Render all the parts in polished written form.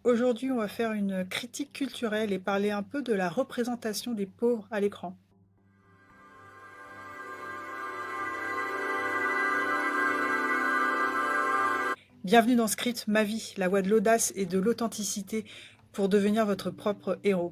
Aujourd'hui, on va faire une critique culturelle et parler un peu de la représentation des pauvres à l'écran. Bienvenue dans Script Ma vie, la voie de l'audace et de l'authenticité pour devenir votre propre héros.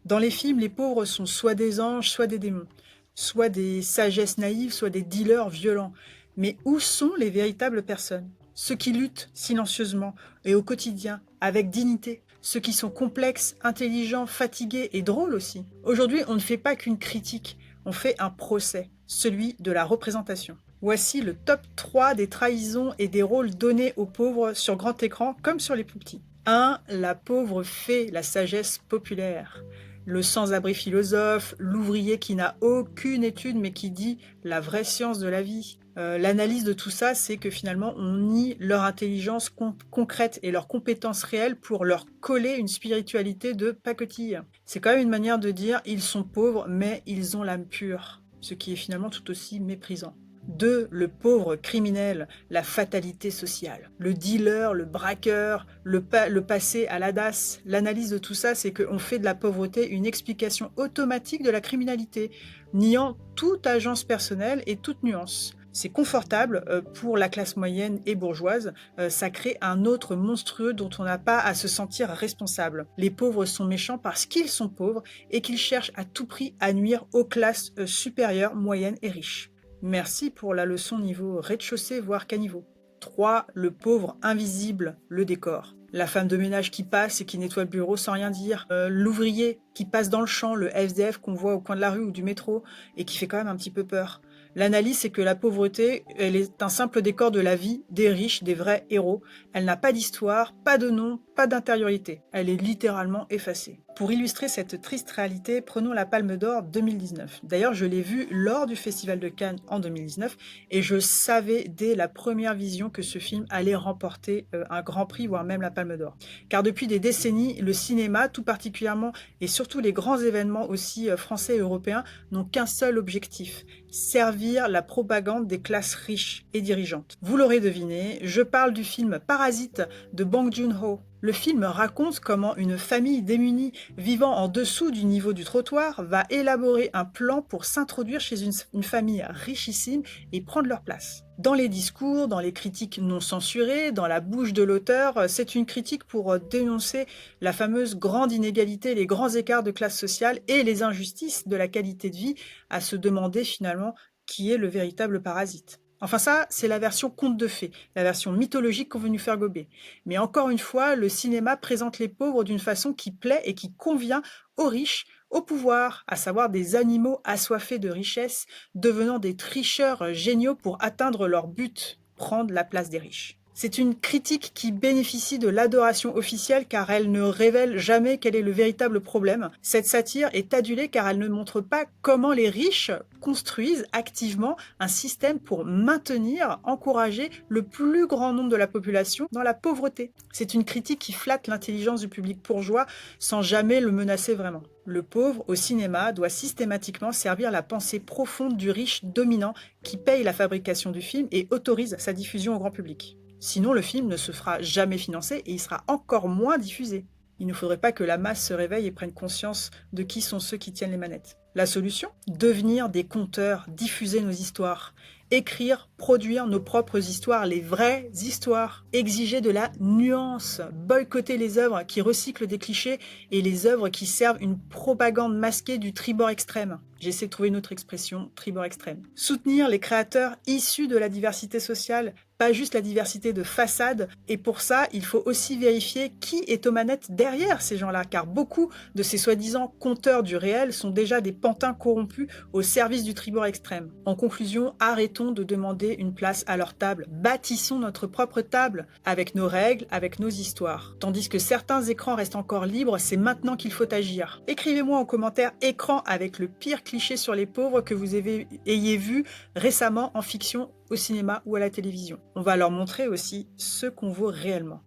Dans les films, les pauvres sont soit des anges, soit des démons, soit des sagesses naïves, soit des dealers violents. Mais où sont les véritables personnes? Ceux qui luttent silencieusement et au quotidien, avec dignité. Ceux qui sont complexes, intelligents, fatigués et drôles aussi. Aujourd'hui, on ne fait pas qu'une critique, on fait un procès, celui de la représentation. Voici le top 3 des trahisons et des rôles donnés aux pauvres sur grand écran comme sur les plus petits. 1. La pauvre fée, la sagesse populaire. Le sans-abri philosophe, l'ouvrier qui n'a aucune étude mais qui dit la vraie science de la vie. L'analyse de tout ça, c'est que finalement, on nie leur intelligence concrète et leurs compétences réelles pour leur coller une spiritualité de pacotille. C'est quand même une manière de dire ils sont pauvres, mais ils ont l'âme pure, ce qui est finalement tout aussi méprisant. 2. Le pauvre criminel, la fatalité sociale. Le dealer, le braqueur, le passé à la DAS. L'analyse de tout ça, c'est qu'on fait de la pauvreté une explication automatique de la criminalité, niant toute agence personnelle et toute nuance. C'est confortable pour la classe moyenne et bourgeoise, ça crée un autre monstrueux dont on n'a pas à se sentir responsable. Les pauvres sont méchants parce qu'ils sont pauvres et qu'ils cherchent à tout prix à nuire aux classes supérieures, moyennes et riches. Merci pour la leçon niveau rez-de-chaussée, voire caniveau. 3. Le pauvre invisible, le décor. La femme de ménage qui passe et qui nettoie le bureau sans rien dire. L'ouvrier qui passe dans le champ, le SDF qu'on voit au coin de la rue ou du métro et qui fait quand même un petit peu peur. L'analyse, c'est que la pauvreté, elle est un simple décor de la vie des riches, des vrais héros. Elle n'a pas d'histoire, pas de nom, pas d'intériorité. Elle est littéralement effacée. Pour illustrer cette triste réalité, prenons la Palme d'Or 2019. D'ailleurs, je l'ai vue lors du Festival de Cannes en 2019 et je savais dès la première vision que ce film allait remporter un grand prix, voire même la Palme d'Or. Car depuis des décennies, le cinéma, tout particulièrement, et surtout les grands événements aussi français et européens, n'ont qu'un seul objectif: servir la propagande des classes riches et dirigeantes. Vous l'aurez deviné, je parle du film Parasite de Bong Joon-ho. Le film raconte comment une famille démunie vivant en dessous du niveau du trottoir va élaborer un plan pour s'introduire chez une famille richissime et prendre leur place. Dans les discours, dans les critiques non censurées, dans la bouche de l'auteur, c'est une critique pour dénoncer la fameuse grande inégalité, les grands écarts de classe sociale et les injustices de la qualité de vie, à se demander finalement qui est le véritable parasite. Enfin ça, c'est la version conte de fées, la version mythologique qu'on veut nous faire gober. Mais encore une fois, le cinéma présente les pauvres d'une façon qui plaît et qui convient aux riches, au pouvoir, à savoir des animaux assoiffés de richesse, devenant des tricheurs géniaux pour atteindre leur but, prendre la place des riches. C'est une critique qui bénéficie de l'adoration officielle car elle ne révèle jamais quel est le véritable problème. Cette satire est adulée car elle ne montre pas comment les riches construisent activement un système pour maintenir, encourager le plus grand nombre de la population dans la pauvreté. C'est une critique qui flatte l'intelligence du public bourgeois sans jamais le menacer vraiment. Le pauvre, au cinéma, doit systématiquement servir la pensée profonde du riche dominant qui paye la fabrication du film et autorise sa diffusion au grand public. Sinon, le film ne se fera jamais financer et il sera encore moins diffusé. Il ne faudrait pas que la masse se réveille et prenne conscience de qui sont ceux qui tiennent les manettes. La solution? Devenir des conteurs, diffuser nos histoires, écrire, produire nos propres histoires, les vraies histoires, exiger de la nuance, boycotter les œuvres qui recyclent des clichés et les œuvres qui servent une propagande masquée du tribord extrême. J'essaie de trouver une autre expression, tribord extrême. Soutenir les créateurs issus de la diversité sociale, pas juste la diversité de façade, et pour ça, il faut aussi vérifier qui est aux manettes derrière ces gens-là, car beaucoup de ces soi-disant conteurs du réel sont déjà des pantins corrompus au service du tribord extrême. En conclusion, arrêtons de demander une place à leur table, bâtissons notre propre table, avec nos règles, avec nos histoires. Tandis que certains écrans restent encore libres, c'est maintenant qu'il faut agir. Écrivez-moi en commentaire écran avec le pire cliché sur les pauvres que vous ayez vu récemment en fiction, au cinéma ou à la télévision. On va leur montrer aussi ce qu'on vaut réellement.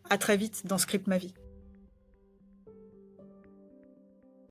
À très vite dans Script Ma vie.